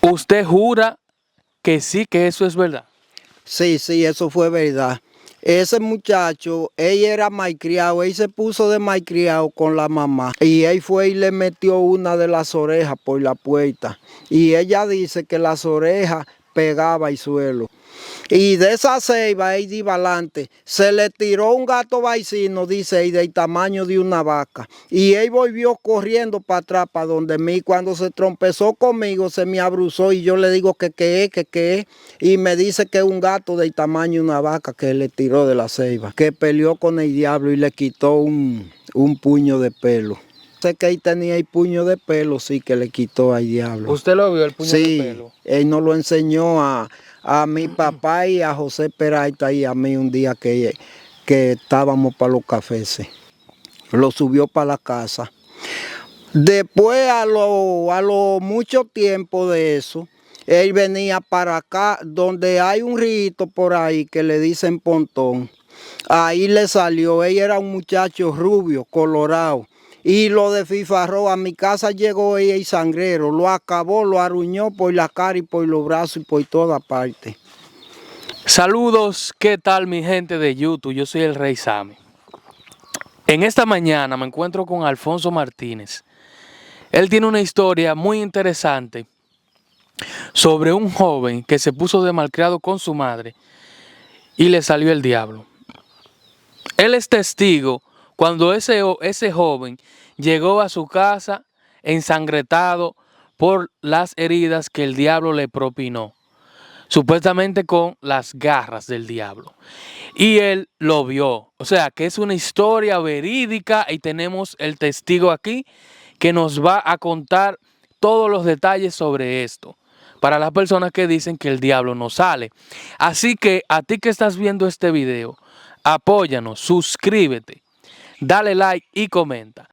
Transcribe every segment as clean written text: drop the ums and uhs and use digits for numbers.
¿Usted jura que sí, que eso es verdad? Sí, sí, eso fue verdad. Ese muchacho, él era malcriado, él se puso de malcriado con la mamá y él fue y le metió una de las orejas por la puerta. Y ella dice que las orejas pegaban el suelo. Y de esa ceiba, ahí de adelante, se le tiró un gato vecino, dice, y del tamaño de una vaca. Y él volvió corriendo para atrás, para donde mí. Cuando se trompezó conmigo, se me abruzó y yo le digo que qué es. Y me dice que es un gato del tamaño de una vaca que le tiró de la ceiba, que peleó con el diablo y le quitó un puño de pelo. Sé que él tenía el puño de pelo, sí, que le quitó al diablo. ¿Usted lo vio, el puño de Sí, pelo? él nos lo enseñó a mi papá y a José Peralta y a mí un día que estábamos para los cafés. Lo subió para la casa. Después, a lo mucho tiempo de eso, él venía para acá, donde hay un río por ahí que le dicen Pontón. Ahí le salió, él era un muchacho rubio, colorado. Y lo desfifarró, a mi casa llegó ella y sangrero, lo acabó, lo arruñó por la cara y por los brazos y por toda parte. Saludos, ¿qué tal mi gente de YouTube? Yo soy el Rey Sammy. En esta mañana me encuentro con Alfonso Martínez. Él tiene una historia muy interesante sobre un joven que se puso de malcriado con su madre y le salió el diablo. Él es testigo cuando ese joven llegó a su casa ensangretado por las heridas que el diablo le propinó, supuestamente con las garras del diablo. Y él lo vio. O sea, que es una historia verídica y tenemos el testigo aquí que nos va a contar todos los detalles sobre esto, para las personas que dicen que el diablo no sale. Así que a ti que estás viendo este video, apóyanos, suscríbete, dale like y comenta.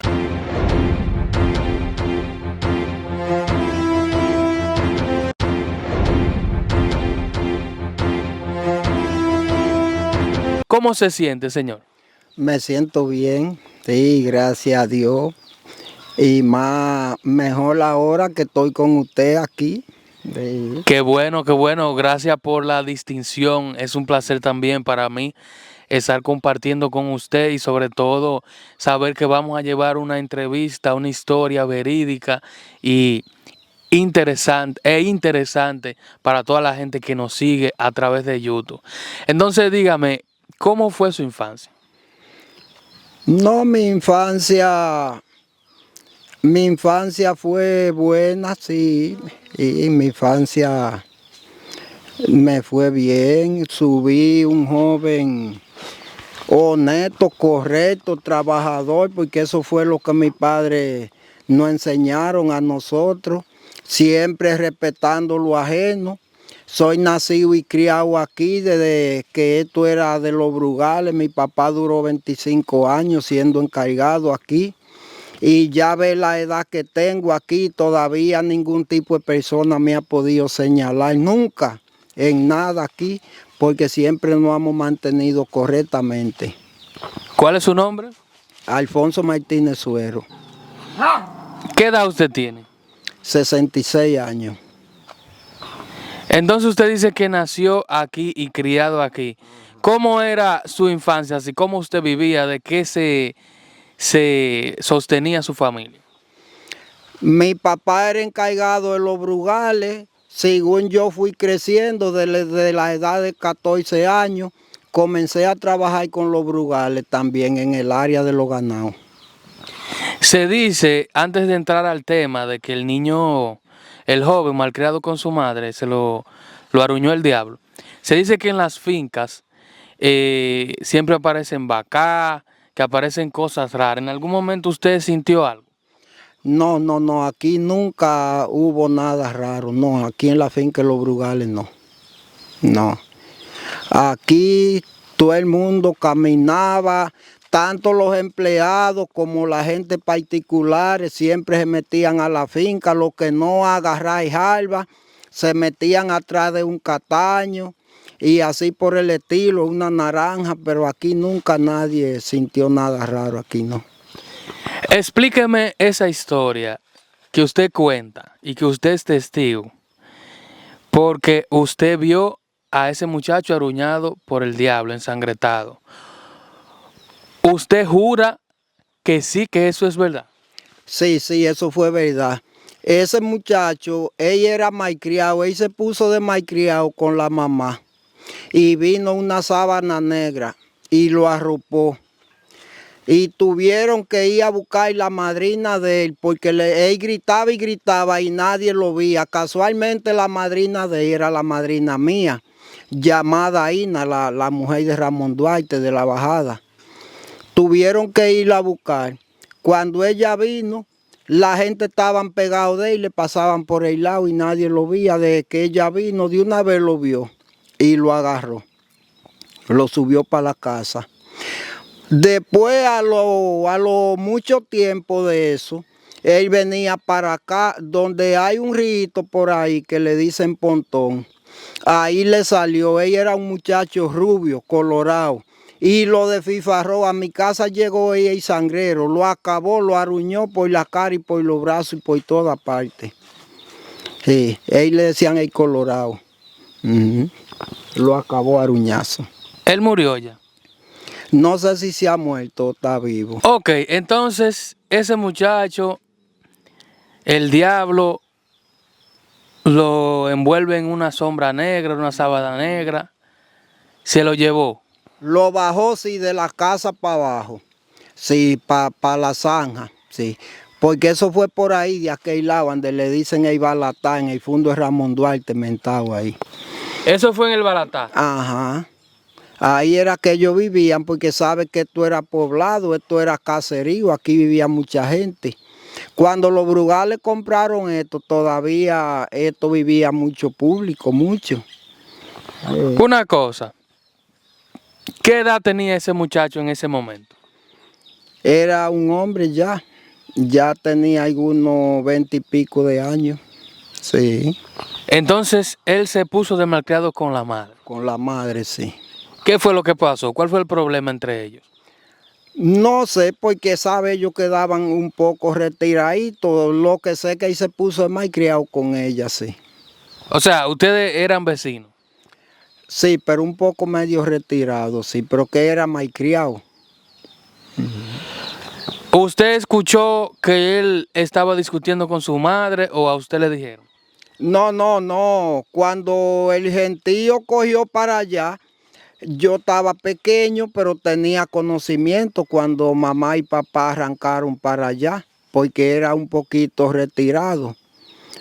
¿Cómo se siente, señor? Me siento bien, sí, gracias a Dios. Y mejor ahora que estoy con usted aquí. Sí. Qué bueno, gracias por la distinción. Es un placer también para mí estar compartiendo con usted y sobre todo saber que vamos a llevar una entrevista, una historia verídica y interesante para toda la gente que nos sigue a través de YouTube. Entonces dígame, ¿cómo fue su infancia? No, mi infancia fue buena, sí. Y mi infancia me fue bien. Subí un joven honesto, correcto, trabajador, porque eso fue lo que mis padres nos enseñaron a nosotros, siempre respetando lo ajeno. Soy nacido y criado aquí desde que esto era de los Brugales. Mi papá duró 25 años siendo encargado aquí. Y ya ve la edad que tengo aquí, todavía ningún tipo de persona me ha podido señalar, nunca, en nada aquí, porque siempre nos hemos mantenido correctamente. ¿Cuál es su nombre? Alfonso Martínez Suero, ¿Qué edad usted tiene? 66 años. Entonces usted dice que nació aquí y criado aquí. ¿Cómo era su infancia? Así, ¿cómo usted vivía? ¿De qué se sostenía su familia? Mi papá era encargado de los Brugales. Según yo fui creciendo desde la edad de 14 años, comencé a trabajar con los Brugales también en el área de los ganados. Se dice, antes de entrar al tema, de que el niño, el joven malcriado con su madre, lo aruñó el diablo. Se dice que en las fincas siempre aparecen vacas, que aparecen cosas raras. ¿En algún momento usted sintió algo? No, aquí nunca hubo nada raro, no, aquí en la finca de los Brugales no. Aquí todo el mundo caminaba, tanto los empleados como la gente particular siempre se metían a la finca, los que no agarraban jalba, se metían atrás de un cataño y así por el estilo, una naranja, pero aquí nunca nadie sintió nada raro, aquí no. Explíqueme esa historia que usted cuenta y que usted es testigo. porque usted vio a ese muchacho aruñado por el diablo, ensangretado. ¿Usted jura que sí, que eso es verdad? Sí, sí, eso fue verdad. Ese muchacho, ella era malcriado, él se puso de malcriado con la mamá y vino una sábana negra y lo arropó. Y tuvieron que ir a buscar la madrina de él porque él gritaba y gritaba y nadie lo veía. Casualmente la madrina de él era la madrina mía, llamada Ina, la mujer de Ramón Duarte de la Bajada. Tuvieron que ir a buscar. Cuando ella vino, la gente estaban pegados de él, le pasaban por el lado y nadie lo veía. Desde que ella vino, de una vez lo vio y lo agarró. Lo subió para la casa. Después, a lo mucho tiempo de eso, él venía para acá, donde hay un rito por ahí que le dicen Pontón. Ahí le salió, él era un muchacho rubio, colorado, y lo desfifarró. A mi casa llegó ella y sangrero, lo acabó, lo arruñó por la cara y por los brazos y por toda parte. Sí, él le decían el colorado. Lo acabó a aruñazo. Él murió ya. No sé si se ha muerto o está vivo. Ok, entonces ese muchacho, el diablo lo envuelve en una sombra negra, una sábana negra, se lo llevó. Lo bajó, sí, de la casa para abajo. Sí, para la zanja, sí. Porque eso fue por ahí, de aquel lado, donde le dicen el Balatá, en el fondo de Ramón Duarte, mentado ahí. Eso fue en el Balatá. Ajá. Ahí era que ellos vivían, porque sabe que esto era poblado, esto era caserío, aquí vivía mucha gente. Cuando los Brugales compraron esto, todavía esto vivía mucho público, mucho. Una cosa, ¿qué edad tenía ese muchacho en ese momento? Era un hombre ya tenía algunos 20 y pico de años, sí. Entonces él se puso de malcriado con la madre. Con la madre, sí. ¿Qué fue lo que pasó? ¿Cuál fue el problema entre ellos? No sé, porque sabe, ellos quedaban un poco retiraditos. Lo que sé que él se puso de malcriado con ella, sí. O sea, ustedes eran vecinos. Sí, pero un poco medio retirado, sí, pero que era malcriado. ¿Usted escuchó que él estaba discutiendo con su madre o a usted le dijeron? No. Cuando el gentío cogió para allá, yo estaba pequeño, pero tenía conocimiento cuando mamá y papá arrancaron para allá, porque era un poquito retirado.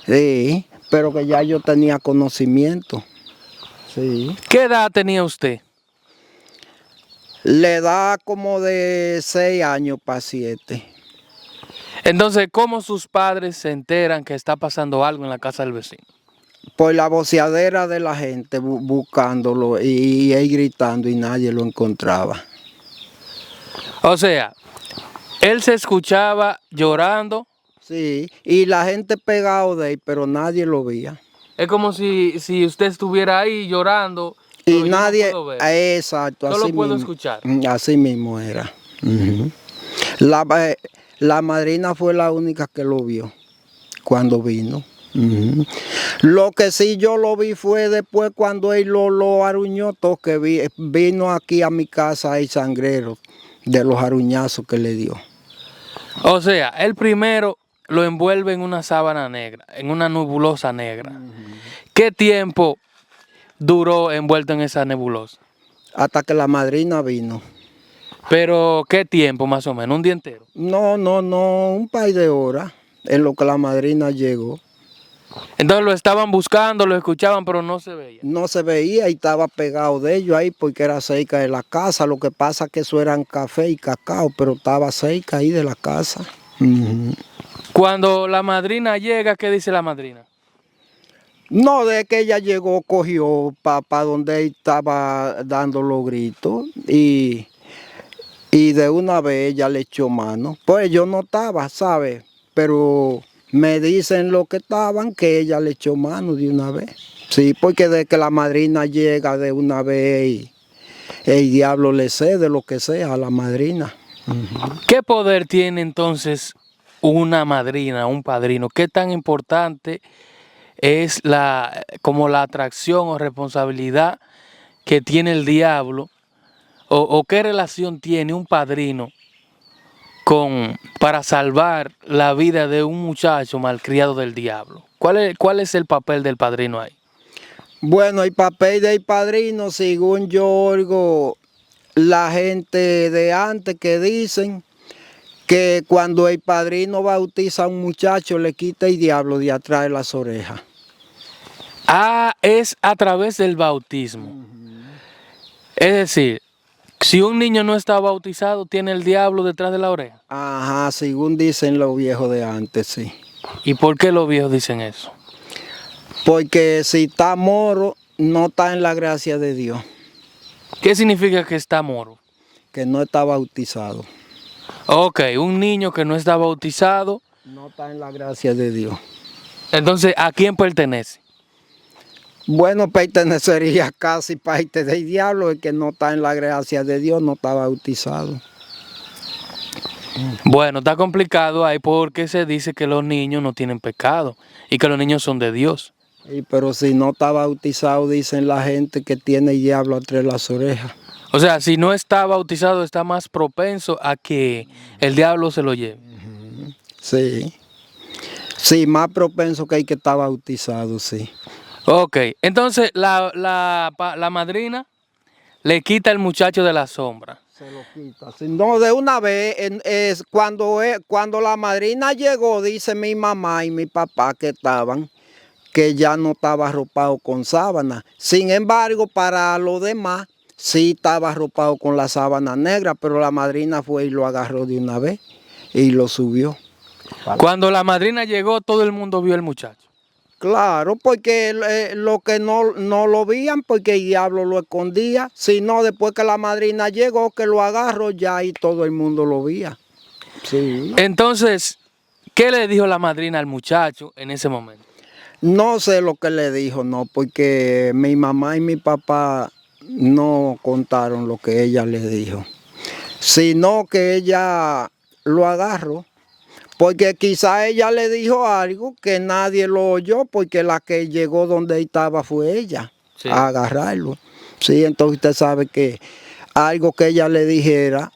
Sí, pero que ya yo tenía conocimiento. Sí. ¿Qué edad tenía usted? Le da como de 6 años para 7. Entonces, ¿cómo sus padres se enteran que está pasando algo en la casa del vecino? Por la voceadera de la gente buscándolo y él gritando y nadie lo encontraba. O sea, él se escuchaba llorando. Sí, y la gente pegado de él, pero nadie lo veía. Es como si usted estuviera ahí llorando, Y pero yo nadie, no puedo ver. exacto, Solo así puedo mismo. escuchar. Así mismo era. La madrina fue la única que lo vio cuando vino. Lo que sí yo lo vi fue después cuando él lo aruñó todo, que vino aquí a mi casa el sangrero de los aruñazos que le dio. O sea, él primero lo envuelve en una sábana negra, en una nebulosa negra. ¿Qué tiempo duró envuelto en esa nebulosa? Hasta que la madrina vino. Pero, ¿qué tiempo más o menos? ¿Un día entero? No, un par de horas en lo que la madrina llegó. Entonces lo estaban buscando, lo escuchaban, pero no se veía. No se veía y estaba pegado de ellos ahí porque era cerca de la casa. Lo que pasa es que eso eran café y cacao, pero estaba cerca ahí de la casa. Cuando la madrina llega, ¿qué dice la madrina? No, de que ella llegó, cogió para donde él estaba dando los gritos y de una vez ella le echó mano. Pues yo no estaba, ¿sabes? Pero me dicen lo que estaban, que ella le echó mano de una vez. Sí, porque de que la madrina llega de una vez, el diablo le cede lo que sea a la madrina. ¿Qué poder tiene entonces una madrina, un padrino? ¿Qué tan importante es como la atracción o responsabilidad que tiene el diablo, o qué relación tiene un padrino para salvar la vida de un muchacho malcriado del diablo. ¿Cuál es el papel del padrino ahí? Bueno, el papel del padrino, según yo oigo la gente de antes que dicen que cuando el padrino bautiza a un muchacho le quita el diablo de atrás de las orejas. Ah, es a través del bautismo. Es decir, si un niño no está bautizado, tiene el diablo detrás de la oreja. Ajá, según dicen los viejos de antes, sí. ¿Y por qué los viejos dicen eso? Porque si está moro, no está en la gracia de Dios, ¿Qué significa que está moro? que no está bautizado. Ok, un niño que no está bautizado, No está en la gracia de Dios. entonces, ¿a quién pertenece? Bueno, pertenecería casi parte del diablo, el que no está en la gracia de Dios, no está bautizado. Bueno, está complicado ahí porque se dice que los niños no tienen pecado y que los niños son de Dios. Pero si no está bautizado, dicen la gente que tiene el diablo entre las orejas. O sea, si no está bautizado, está más propenso a que el diablo se lo lleve. Sí. Sí, más propenso que el que está bautizado, sí. Ok, entonces la madrina le quita el muchacho de la sombra. Se lo quita. Si no, de una vez, cuando la madrina llegó, dice mi mamá y mi papá que estaban, que ya no estaba arropado con sábana. Sin embargo, para los demás, sí estaba arropado con la sábana negra, pero la madrina fue y lo agarró de una vez y lo subió. Cuando la madrina llegó, todo el mundo vio al muchacho. Claro, porque lo que no lo veían, porque el diablo lo escondía, sino después que la madrina llegó, que lo agarró ya y todo el mundo lo veía. Sí. Entonces, ¿qué le dijo la madrina al muchacho en ese momento? No sé lo que le dijo, no, porque mi mamá y mi papá no contaron lo que ella le dijo, sino que ella lo agarró. Porque quizá ella le dijo algo que nadie lo oyó, porque la que llegó donde estaba fue ella, Sí. a agarrarlo. Sí, entonces usted sabe que algo que ella le dijera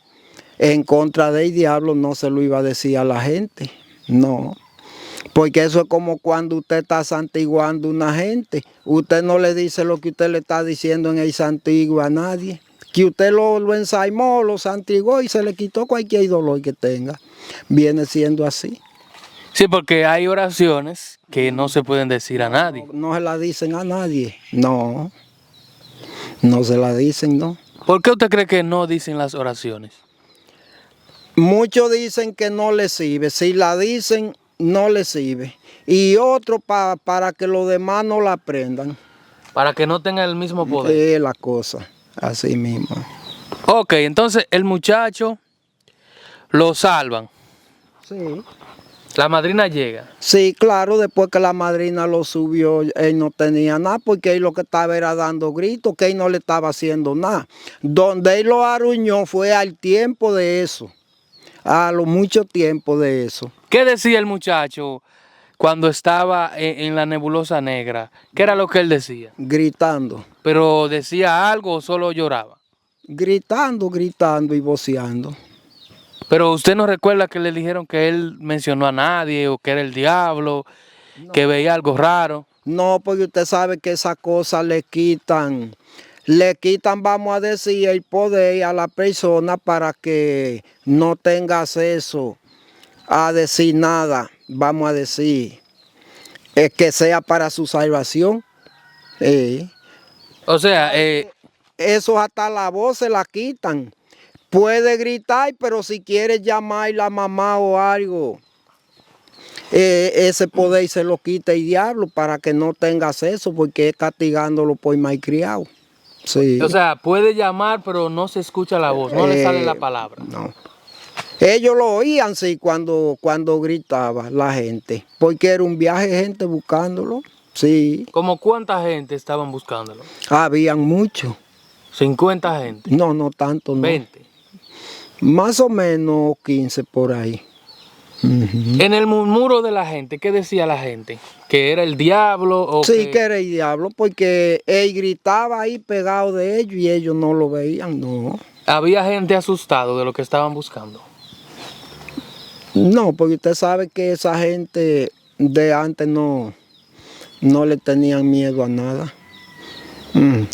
en contra del diablo no se lo iba a decir a la gente, no. Porque eso es como cuando usted está santiguando a una gente. Usted no le dice lo que usted le está diciendo en el santigo a nadie. Que usted lo ensaimó, lo santiguó y se le quitó cualquier dolor que tenga. Viene siendo así. Sí, porque hay oraciones que no se pueden decir a nadie. No se la dicen a nadie. No. No se la dicen, no. ¿Por qué usted cree que no dicen las oraciones? Muchos dicen que no les sirve. Si la dicen, no les sirve. Y otro para que los demás no la aprendan. Para que no tengan el mismo poder. Es la cosa. Así mismo. Ok, entonces el muchacho lo salvan. Sí. La madrina llega. Sí, claro, después que la madrina lo subió, él no tenía nada, porque él lo que estaba era dando gritos, que él no le estaba haciendo nada. Donde él lo arruñó fue al tiempo de eso, a lo mucho tiempo de eso. ¿Qué decía el muchacho cuando estaba en la nebulosa negra? ¿Qué era lo que él decía? Gritando, ¿Pero decía algo o solo lloraba? gritando y voceando. Pero usted no recuerda que le dijeron que él mencionó a nadie o que era el diablo, que veía algo raro. No, porque usted sabe que esas cosas le quitan, vamos a decir, el poder a la persona para que no tenga acceso a decir nada, vamos a decir, es que sea para su salvación. O sea, Eso hasta la voz se la quitan. Puede gritar, pero si quiere llamar a la mamá o algo, ese poder se lo quita el diablo para que no tenga acceso, porque es castigándolo por malcriado. Sí. o sea, puede llamar, pero no se escucha la voz, no le sale la palabra. No. Ellos lo oían, sí, cuando gritaba la gente, porque era un viaje de gente buscándolo. Sí. ¿Como cuánta gente estaban buscándolo? Habían muchos. 50 gente. No tanto, no. 20. Más o menos 15 por ahí. En el murmuro de la gente, ¿qué decía la gente? ¿Que era el diablo? O Sí, que era el diablo, porque él gritaba ahí pegado de ellos y ellos no lo veían, no. Había gente asustado de lo que estaban buscando. No, porque usted sabe que esa gente de antes no le tenían miedo a nada.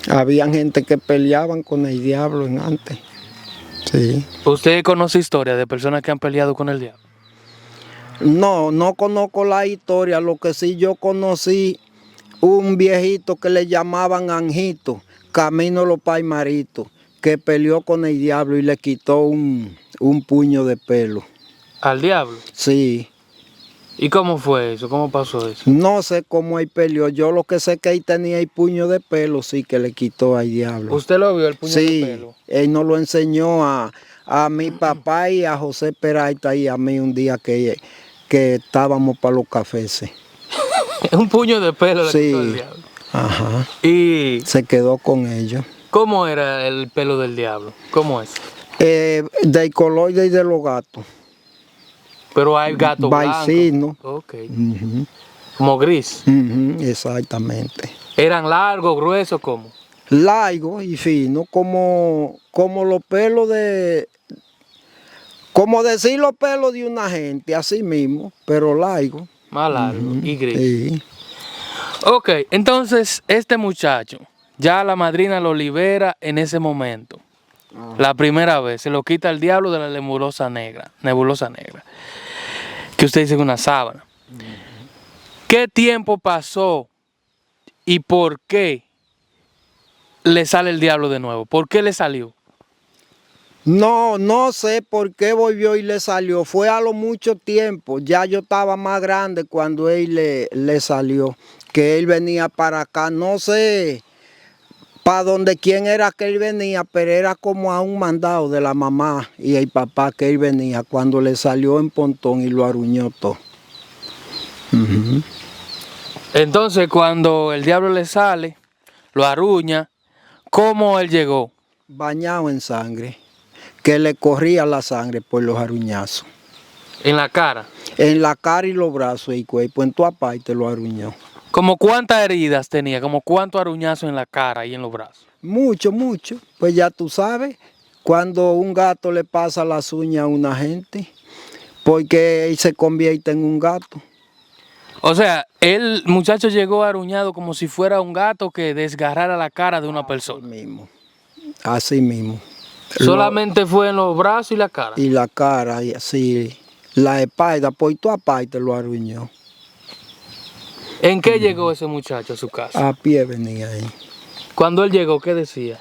Habían gente que peleaban con el diablo en antes. Sí. ¿Usted conoce historias de personas que han peleado con el diablo? No conozco la historia, lo que sí yo conocí un viejito que le llamaban Anjito, Camino los Paimaritos, que peleó con el diablo y le quitó un puño de pelo. ¿Al diablo? Sí. ¿Y cómo fue eso? ¿Cómo pasó eso? No sé cómo él peleó, yo lo que sé es que él tenía el puño de pelo, sí, que le quitó al diablo. ¿Usted lo vio, el puño Sí, de pelo? él nos lo enseñó a mi papá y a José Peralta y a mí un día que estábamos para los cafés. Un puño de pelo le quitó el Sí, diablo. ajá, ¿Y se quedó con ellos. cómo era el pelo del diablo? ¿Cómo es? Del color de los gatos. Pero hay gato Vaicino. blanco. Ok. Ujú, Como gris. exactamente. ¿Eran largos, gruesos, cómo? Largo y fino, como los pelos como decir los pelos de una gente, así mismo, pero largo. Más largo y gris. Sí. Ok, entonces este muchacho, ya la madrina lo libera en ese momento. La primera vez, se lo quita el diablo de la nebulosa negra, que usted dice que una sábana. ¿Qué tiempo pasó y por qué le sale el diablo de nuevo? ¿Por qué le salió? No sé por qué volvió y le salió. Fue a lo mucho tiempo. Ya yo estaba más grande cuando él le salió. Que él venía para acá. No sé para donde quién era que él venía, pero era como a un mandado de la mamá y el papá que él venía cuando le salió en Pontón y lo aruñó todo. Entonces cuando el diablo le sale, lo aruña, ¿cómo él llegó? Bañado en sangre. Que le corría la sangre por los aruñazos. En la cara. En la cara y los brazos y cuerpo, en toda parte lo aruñó. ¿Como cuántas heridas tenía? ¿Como cuántos aruñazos en la cara y en los brazos? Mucho. Pues ya tú sabes, cuando un gato le pasa las uñas a una gente, porque él se convierte en un gato. O sea, el muchacho llegó aruñado como si fuera un gato que desgarrara la cara de una persona. Así mismo. Solamente fue en los brazos y la cara. Y la cara, y así, la espalda, por toda parte lo aruñó. ¿En qué llegó ese muchacho a su casa? A pie venía ahí. Cuando él llegó, ¿qué decía?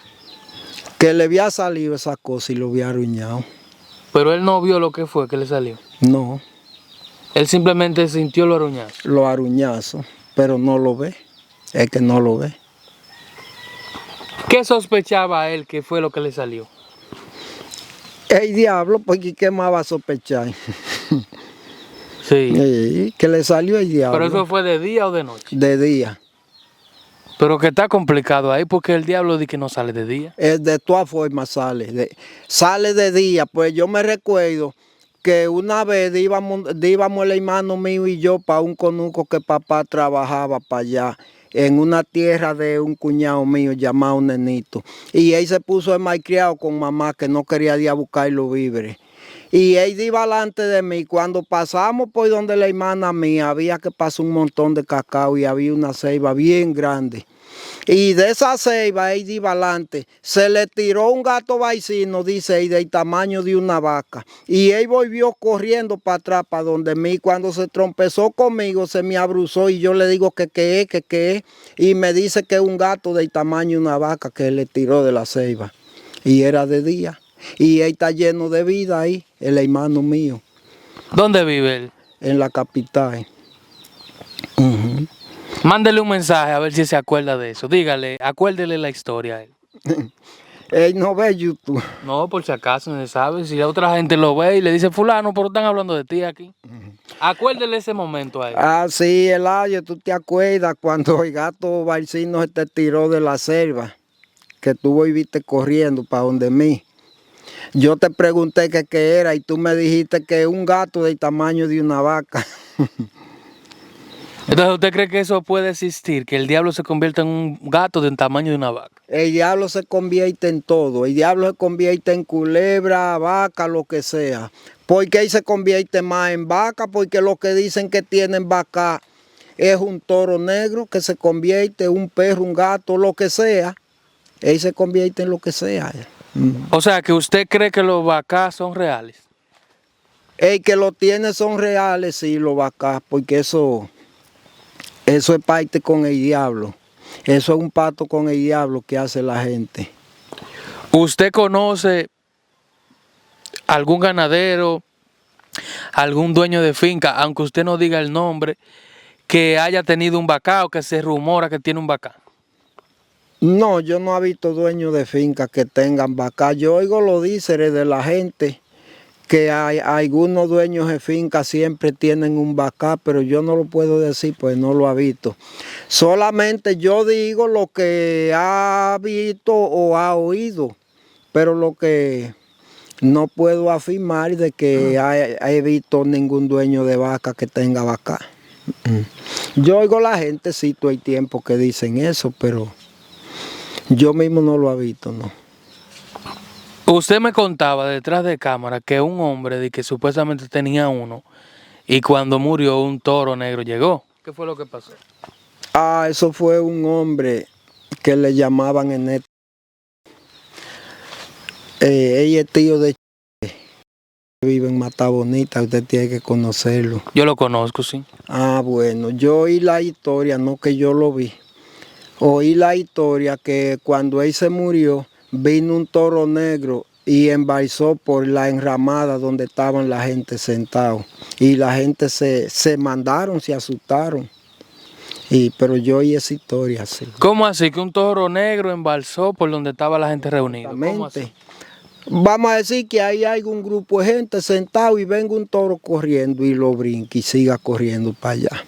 Que le había salido esa cosa y lo había aruñado. Pero él no vio lo que fue que le salió. No, Él simplemente sintió lo aruñazo. lo aruñazo, pero no lo ve. Es que no lo ve. ¿Qué sospechaba él que fue lo que le salió? El diablo, porque ¿qué más va a sospechar? Sí. Sí, que le salió el diablo. ¿Pero eso fue de día o de noche? De día. Pero que está complicado ahí porque el diablo dice que no sale de día. De todas formas sale de día. Pues yo me recuerdo que una vez íbamos el hermano mío y yo para un conuco que papá trabajaba para allá, en una tierra de un cuñado mío llamado Nenito. Y él se puso de malcriado con mamá que no quería ir a buscar los víveres. Y él iba delante de mí. Cuando pasamos por donde la hermana mía, había que pasar un montón de cacao y había una ceiba bien grande. Y de esa ceiba, él iba adelante, se le tiró un gato vaicino, dice él, del tamaño de una vaca. Y él volvió corriendo para atrás, para donde mí. Cuando se trompezó conmigo, se me abruzó y yo le digo que qué es. Y me dice que es un gato del tamaño de una vaca que él le tiró de la ceiba. Y era de día. Y él está lleno de vida ahí, el hermano mío. ¿Dónde vive él? En la capital. Mándele un mensaje a ver si se acuerda de eso. Dígale, acuérdele la historia a él. Él no ve YouTube. No, por si acaso no se sabe. Si la otra gente lo ve y le dice, fulano, pero están hablando de ti aquí. Acuérdele ese momento a él. Ah, sí, Eladio, tú te acuerdas cuando el gato vaicino se te tiró de la selva, que tú volviste corriendo para donde mí. Yo te pregunté que qué era y tú me dijiste que un gato del tamaño de una vaca. Entonces, ¿usted cree que eso puede existir? Que el diablo se convierta en un gato del tamaño de una vaca. El diablo se convierte en todo. El diablo se convierte en culebra, vaca, lo que sea. ¿Por qué él se convierte más en vaca? Porque lo que dicen que tienen vaca es un toro negro que se convierte en un perro, un gato, lo que sea. Él se convierte en lo que sea. O sea, que usted cree que los vacas son reales. El que lo tiene son reales, sí, los vacas, porque eso es parte con el diablo. Eso es un pacto con el diablo que hace la gente. ¿Usted conoce algún ganadero, algún dueño de finca, aunque usted no diga el nombre, que haya tenido un vaca o que se rumora que tiene un vaca? No, yo no he visto dueños de fincas que tengan vacas. Yo oigo los díceres de la gente que hay algunos dueños de fincas siempre tienen un vaca, pero yo no lo puedo decir, pues no lo he visto. Solamente yo digo lo que ha visto o ha oído, pero lo que no puedo afirmar de que he visto ningún dueño de vaca que tenga vaca. Yo oigo la gente, sí, todo el tiempo que dicen eso, pero yo mismo no lo he visto, no. Usted me contaba detrás de cámara que un hombre de que supuestamente tenía uno y cuando murió un toro negro llegó. ¿Qué fue lo que pasó? Ah, eso fue un hombre que le llamaban Enet. Ella es tío de vive en Mata Bonita, usted tiene que conocerlo. Yo lo conozco, sí. Ah, bueno, yo oí la historia, no que yo lo vi. Oí la historia que cuando él se murió, vino un toro negro y embalsó por la enramada donde estaban la gente sentados. Y la gente se mandaron, se asustaron. Pero yo oí esa historia así. ¿Cómo así? Que un toro negro embalsó por donde estaba la gente reunida. ¿Cómo así? Vamos a decir que ahí hay un grupo de gente sentado y venga un toro corriendo y lo brinque y siga corriendo para allá.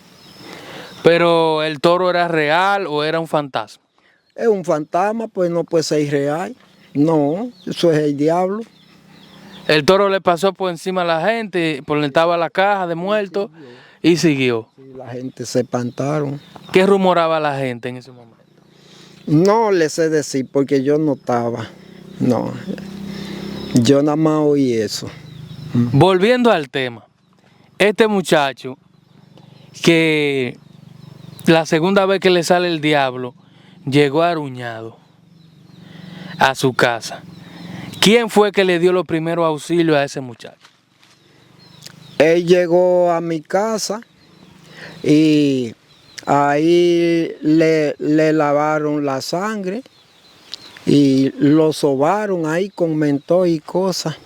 ¿Pero el toro era real o era un fantasma? Es un fantasma, pues no puede ser real. No, eso es el diablo. El toro le pasó por encima a la gente, por donde estaba la caja de muertos y siguió. Sí, la gente se espantaron. ¿Qué rumoraba la gente en ese momento? No le sé decir porque yo no estaba. No, yo nada más oí eso. Volviendo al tema, este muchacho que la segunda vez que le sale el diablo llegó aruñado a su casa. ¿Quién fue que le dio los primeros auxilios a ese muchacho? Él llegó a mi casa y ahí le lavaron la sangre y lo sobaron ahí con mentol y cosas.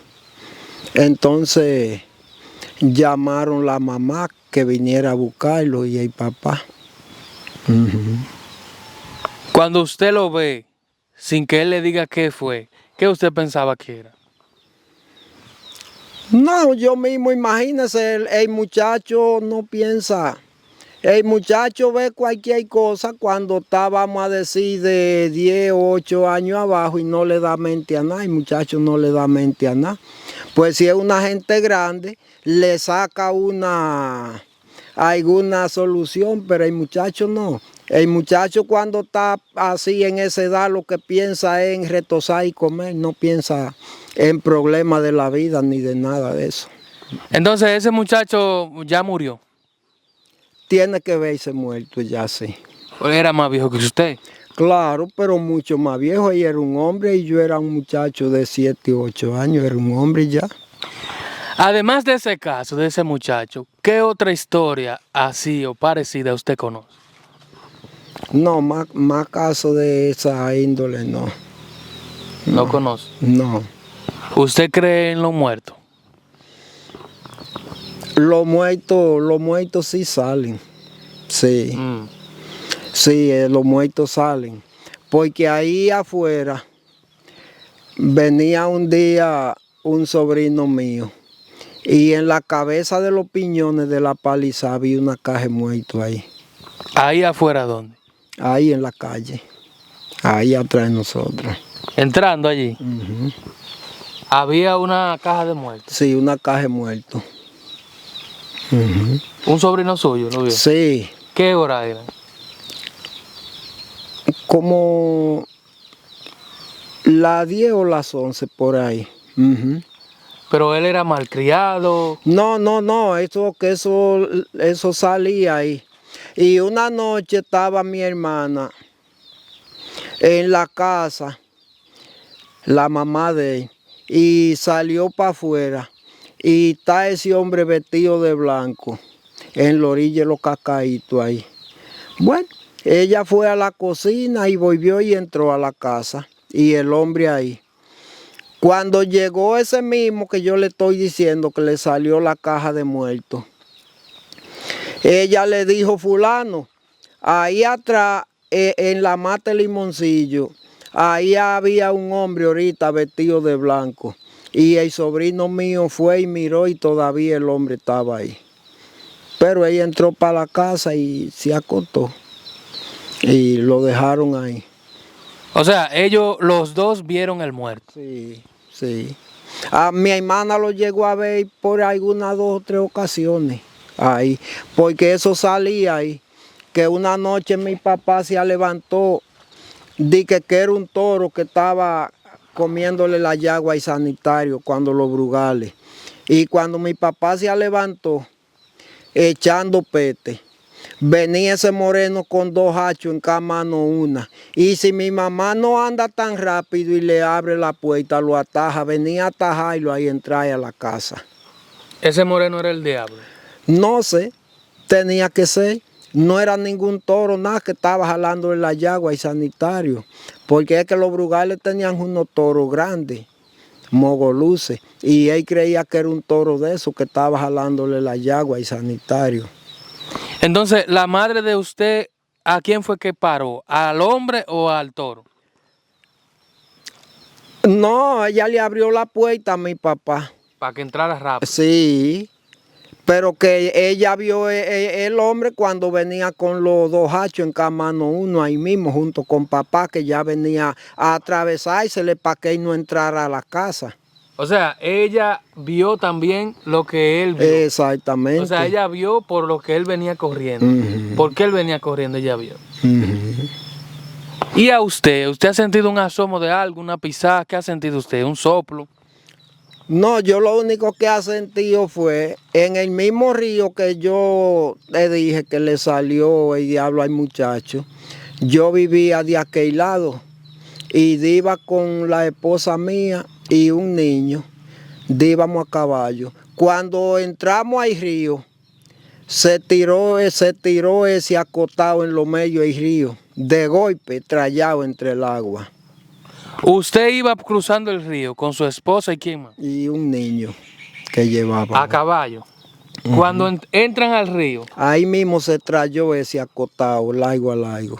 Entonces llamaron a la mamá que viniera a buscarlo y el papá. Cuando usted lo ve, sin que él le diga qué fue, ¿qué usted pensaba que era? No, yo mismo, imagínese, el muchacho no piensa. El muchacho ve cualquier cosa cuando está, vamos a decir, de 10 o 8 años abajo y no le da mente a nada. El muchacho no le da mente a nada. Pues si es una gente grande, le saca alguna solución, pero el muchacho no. El muchacho cuando está así en esa edad lo que piensa es en retosar y comer, no piensa en problemas de la vida ni de nada de eso. Entonces ese muchacho ya murió. Tiene que verse muerto ya, sí. Era más viejo que usted. Claro, pero mucho más viejo. Ella era un hombre y yo era un muchacho de 7 u 8 años, era un hombre ya. Además de ese caso, de ese muchacho, ¿qué otra historia así o parecida usted conoce? No, más casos de esa índole no. No conoce. No. ¿Usted cree en los muertos? Los muertos sí salen. Sí. Sí, los muertos salen. Porque ahí afuera venía un día un sobrino mío y en la cabeza de los piñones de la paliza había una caja de muertos ahí. ¿Ahí afuera dónde? Ahí en la calle. Ahí atrás de nosotros. Entrando allí. Había una caja de muertos. Sí, una caja de muertos. Un sobrino suyo, ¿lo vio? Sí, ¿Qué hora era? como las 10 o las 11 por ahí. Pero él era malcriado. No, eso salía ahí. Y una noche estaba mi hermana en la casa, la mamá de él, y salió para afuera. Y está ese hombre vestido de blanco en la orilla de los cacaitos ahí. Bueno, ella fue a la cocina y volvió y entró a la casa. Y el hombre ahí. Cuando llegó ese mismo que yo le estoy diciendo que le salió la caja de muertos, ella le dijo: fulano, ahí atrás, en la mata de limoncillo, ahí había un hombre ahorita vestido de blanco. Y el sobrino mío fue y miró y todavía el hombre estaba ahí. Pero ella entró para la casa y se acostó. Y lo dejaron ahí. O sea, ellos, los dos vieron el muerto. Sí, sí. A mi hermana lo llegó a ver por algunas 2 o 3 ocasiones ahí, porque eso salía ahí, que una noche mi papá se levantó, dije que era un toro que estaba comiéndole la yagua al sanitario cuando los brugales. Y cuando mi papá se levantó, echando pete, venía ese moreno con 2 hachos en cada mano una. Y si mi mamá no anda tan rápido y le abre la puerta, lo ataja, venía a atajarlo ahí, entrar a la casa. Ese moreno era el diablo. No sé, tenía que ser. No era ningún toro, nada, que estaba jalándole la yagua y sanitario. Porque es que los brugales tenían unos toros grandes, mogoluces. Y él creía que era un toro de esos que estaba jalándole la yagua y sanitario. Entonces, la madre de usted, ¿a quién fue que paró? ¿Al hombre o al toro? No, ella le abrió la puerta a mi papá. Para que entrara rápido. Sí, pero que ella vio el hombre cuando venía con los 2 hachos en cada mano uno ahí mismo junto con papá, que ya venía a atravesársele para que él no entrara a la casa. O sea, ella vio también lo que él vio. Exactamente. O sea, ella vio por lo que él venía corriendo. ¿Por qué él venía corriendo? Ella vio. ¿Y a usted? ¿Usted ha sentido un asomo de algo, una pisada? ¿Qué ha sentido usted? ¿Un soplo? No, yo lo único que he sentido fue en el mismo río que yo le dije que le salió el diablo al muchacho. Yo vivía de aquel lado y iba con la esposa mía y un niño. Íbamos a caballo. Cuando entramos al río, se tiró ese acotado en lo medio del río, de golpe, trallado entre el agua. ¿Usted iba cruzando el río con su esposa y quién más? Y un niño que llevaba. A caballo. Cuando entran al río. Ahí mismo se trayó ese acotado, largo a largo.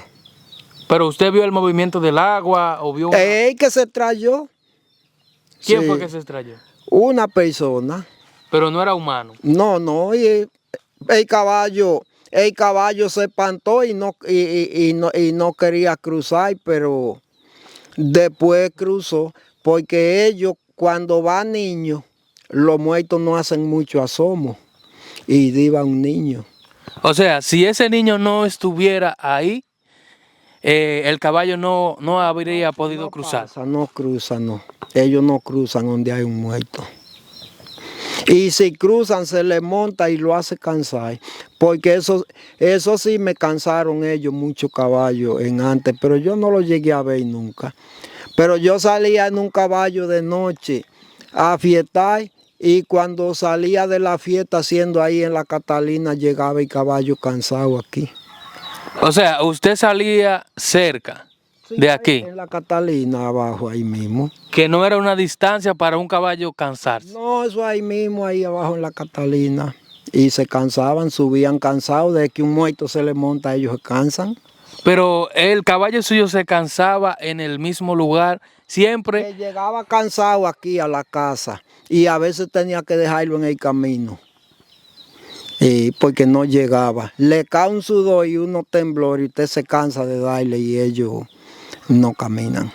¿Pero usted vio el movimiento del agua o vio...? Que se trayó. ¿Quién Sí, fue que se estrelló? una persona. Pero no era humano. No, y el caballo se espantó y no quería cruzar, pero después cruzó, porque ellos cuando van niños, los muertos no hacen mucho asomo, y iba un niño. O sea, si ese niño no estuviera ahí, el caballo no habría podido cruzar. No cruzan, no. Ellos no cruzan donde hay un muerto. Y si cruzan, se les monta y lo hace cansar. Porque eso sí me cansaron ellos, muchos caballos en antes, pero yo no lo llegué a ver nunca. Pero yo salía en un caballo de noche a fiestar, y cuando salía de la fiesta, haciendo ahí en la Catalina, llegaba el caballo cansado aquí. O sea, usted salía cerca de aquí. En la Catalina, abajo, ahí mismo. Que no era una distancia para un caballo cansarse. No, eso ahí mismo, ahí abajo en la Catalina. Y se cansaban, subían cansados. De que un muerto se le monta, ellos se cansan. Pero el caballo suyo se cansaba en el mismo lugar siempre. Que llegaba cansado aquí a la casa y a veces tenía que dejarlo en el camino. Porque no llegaba. Le cae un sudor y unos temblores y usted se cansa de darle y ellos no caminan.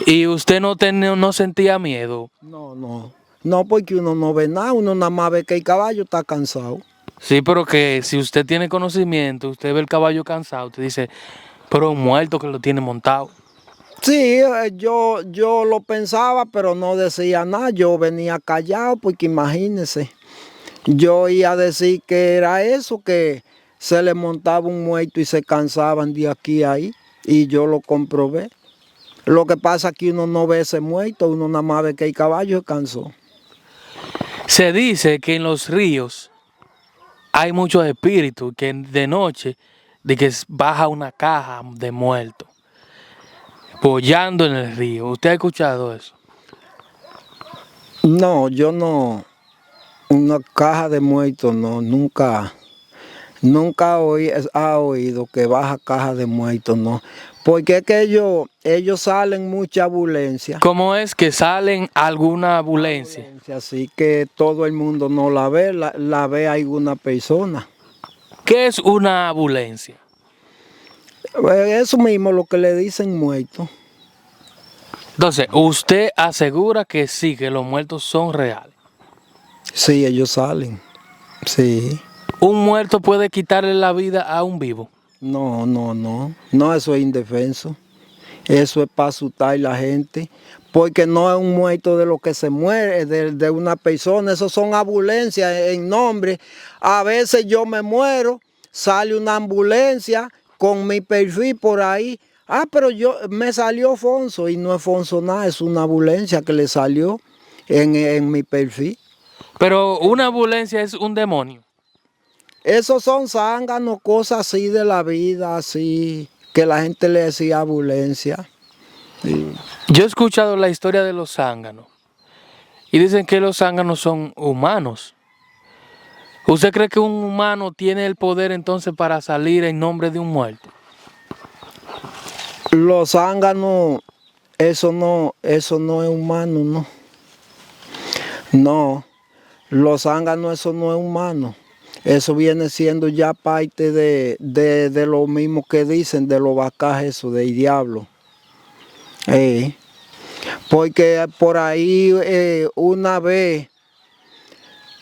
¿Y usted no sentía miedo? No, porque uno no ve nada, uno nada más ve que el caballo está cansado. Sí, pero que si usted tiene conocimiento, usted ve el caballo cansado, usted dice, pero un muerto que lo tiene montado. Sí, yo lo pensaba, pero no decía nada, yo venía callado, porque imagínese, yo iba a decir que era eso, que se le montaba un muerto y se cansaban de aquí a ahí, y yo lo comprobé. Lo que pasa es que uno no ve ese muerto, uno nada más ve que el caballo se cansó. Se dice que en los ríos hay muchos espíritus, que de noche de que baja una caja de muertos, boyando en el río. ¿Usted ha escuchado eso? No, yo no, una caja de muertos, no, nunca ha oído que baja caja de muertos, no. Porque es que ellos salen mucha ambulancia. ¿Cómo es que salen alguna ambulancia? Así que todo el mundo no la ve, la ve alguna persona. ¿Qué es una ambulancia? Eso mismo lo que le dicen muertos. Entonces, usted asegura que sí, que los muertos son reales. Sí, ellos salen. Sí. ¿Un muerto puede quitarle la vida a un vivo? No, no, no. No, eso es indefenso. Eso es para asustar a la gente. Porque no es un muerto de lo que se muere, de una persona. Eso son ambulancias en nombre. A veces yo me muero, sale una ambulancia con mi perfil por ahí. Ah, pero me salió Fonso, y no es Fonso nada, es una ambulancia que le salió en mi perfil. Pero una ambulancia es un demonio. Esos son zánganos, cosas así de la vida, así, que la gente le decía ambulancia. Sí. Yo he escuchado la historia de los zánganos y dicen que los zánganos son humanos. ¿Usted cree que un humano tiene el poder entonces para salir en nombre de un muerto? Los zánganos, eso no es humano, no. No, los zánganos, eso no es humano. Eso viene siendo ya parte de lo mismo que dicen, de los bacajes, eso, del diablo. Porque por ahí una vez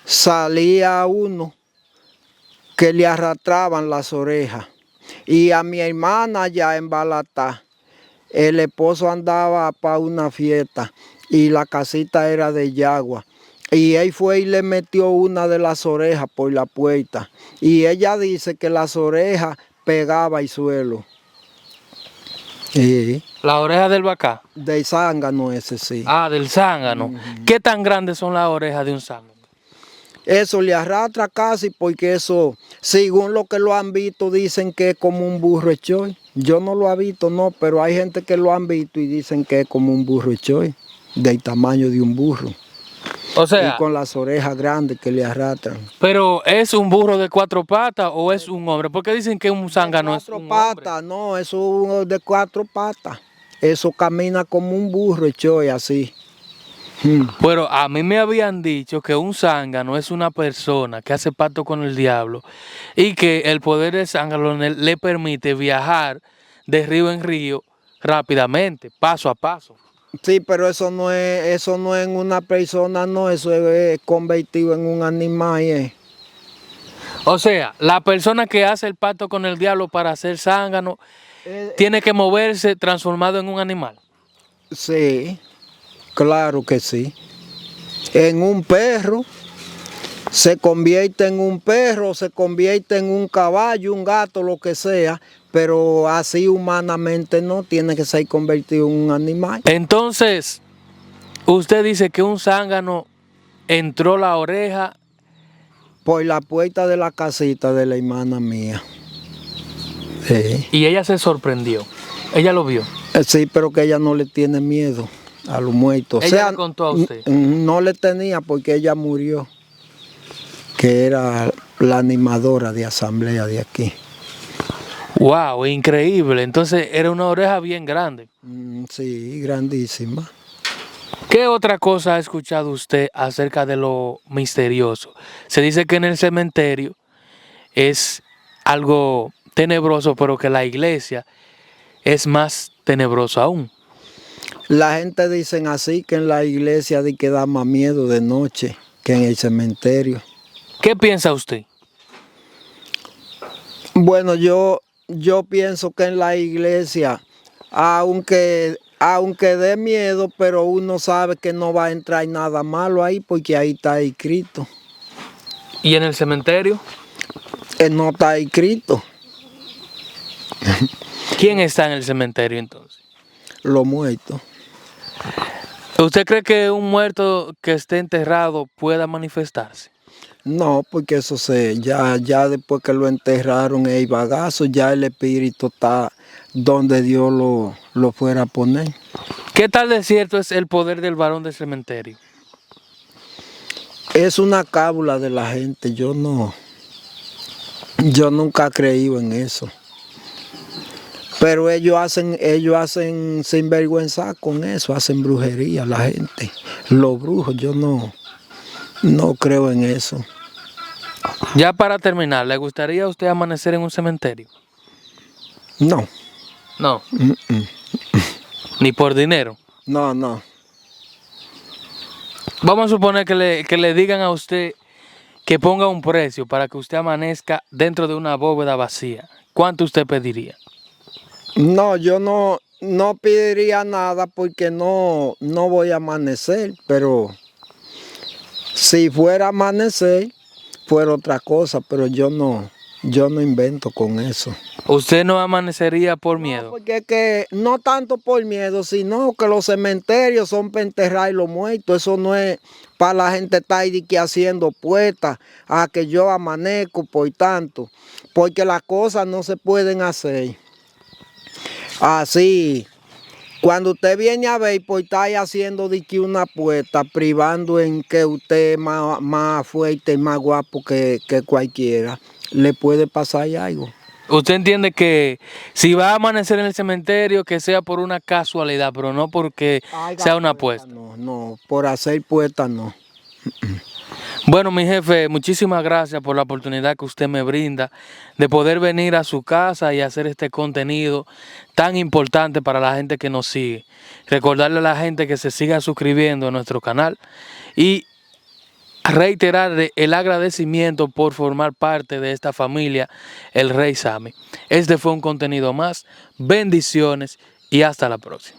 salía uno que le arrastraban las orejas. Y a mi hermana allá en Balatá, el esposo andaba para una fiesta y la casita era de yagua. Y él fue y le metió una de las orejas por la puerta. Y ella dice que las orejas pegaba el suelo. La oreja del bacá. Del zángano ese, sí. Ah, del zángano. ¿Qué tan grandes son las orejas de un zángano? Eso le arrastra casi, porque eso, según lo que lo han visto, dicen que es como un burro hechoy. Yo no lo he visto, no, pero hay gente que lo han visto y dicen que es como un burro hechoy, del tamaño de un burro. O sea, y con las orejas grandes que le arrastran. ¿pero es un burro de 4 patas o es un hombre? Porque dicen que un zángano es un patas, no, eso es de 4 patas. Eso camina como un burro hechoy, así. Pero a mí me habían dicho que un zángano es una persona que hace pacto con el diablo y que el poder del zángano le permite viajar de río en río rápidamente, paso a paso. Sí, pero eso no es en una persona, no, eso es convertido en un animal. O sea, la persona que hace el pacto con el diablo para ser zángano tiene que moverse transformado en un animal. Sí, claro que sí. En un perro, se convierte en un perro, se convierte en un caballo, un gato, lo que sea, pero así humanamente no, tiene que ser convertido en un animal. Entonces, usted dice que un zángano entró la oreja por la puerta de la casita de la hermana mía. Sí. Y ella se sorprendió. Ella lo vio. Sí, pero que ella no le tiene miedo a los muertos. ¿Ella le contó a usted? No le tenía, porque ella murió, que era la animadora de asamblea de aquí. Wow, increíble. Entonces era una oreja bien grande. Sí, grandísima. ¿Qué otra cosa ha escuchado usted acerca de lo misterioso? Se dice que en el cementerio es algo tenebroso, pero que la iglesia es más tenebroso aún. La gente dicen así que en la iglesia de que da más miedo de noche que en el cementerio. ¿Qué piensa usted? Bueno, yo pienso que en la iglesia, aunque dé miedo, pero uno sabe que no va a entrar nada malo ahí porque ahí está escrito. ¿Y en el cementerio? No está escrito. ¿Quién está en el cementerio entonces? Los muertos. ¿Usted cree que un muerto que esté enterrado pueda manifestarse? No, porque eso ya después que lo enterraron el bagazo, ya el espíritu está donde Dios lo fuera a poner. ¿Qué tal de cierto es el poder del varón del cementerio? Es una cábula de la gente, yo nunca he creído en eso. Pero ellos hacen sinvergüenza con eso, hacen brujería la gente. Los brujos, yo no creo en eso. Ya para terminar, ¿le gustaría a usted amanecer en un cementerio? No, No. Ni por dinero. no. Vamos a suponer que le digan a usted que ponga un precio para que usted amanezca dentro de una bóveda vacía. ¿Cuánto usted pediría? No, yo no pediría nada porque no voy a amanecer, pero si fuera a amanecer, fuera otra cosa, pero yo no invento con eso. ¿Usted no amanecería por No, miedo? porque es que no tanto por miedo, sino que los cementerios son para enterrar los muertos. Eso no es para la gente estar ahí que haciendo puertas a que yo amanezco por tanto. Porque las cosas no se pueden hacer así. Cuando usted viene a ver, pues está ahí haciendo de que una puerta, privando en que usted es más fuerte y más guapo que cualquiera, le puede pasar algo. ¿Usted entiende que si va a amanecer en el cementerio, que sea por una casualidad, pero no porque sea una apuesta? No, por hacer puertas no. Bueno, mi jefe, muchísimas gracias por la oportunidad que usted me brinda de poder venir a su casa y hacer este contenido tan importante para la gente que nos sigue. Recordarle a la gente que se siga suscribiendo a nuestro canal y reiterarle el agradecimiento por formar parte de esta familia, el Rey Sammy. Este fue un contenido más. Bendiciones y hasta la próxima.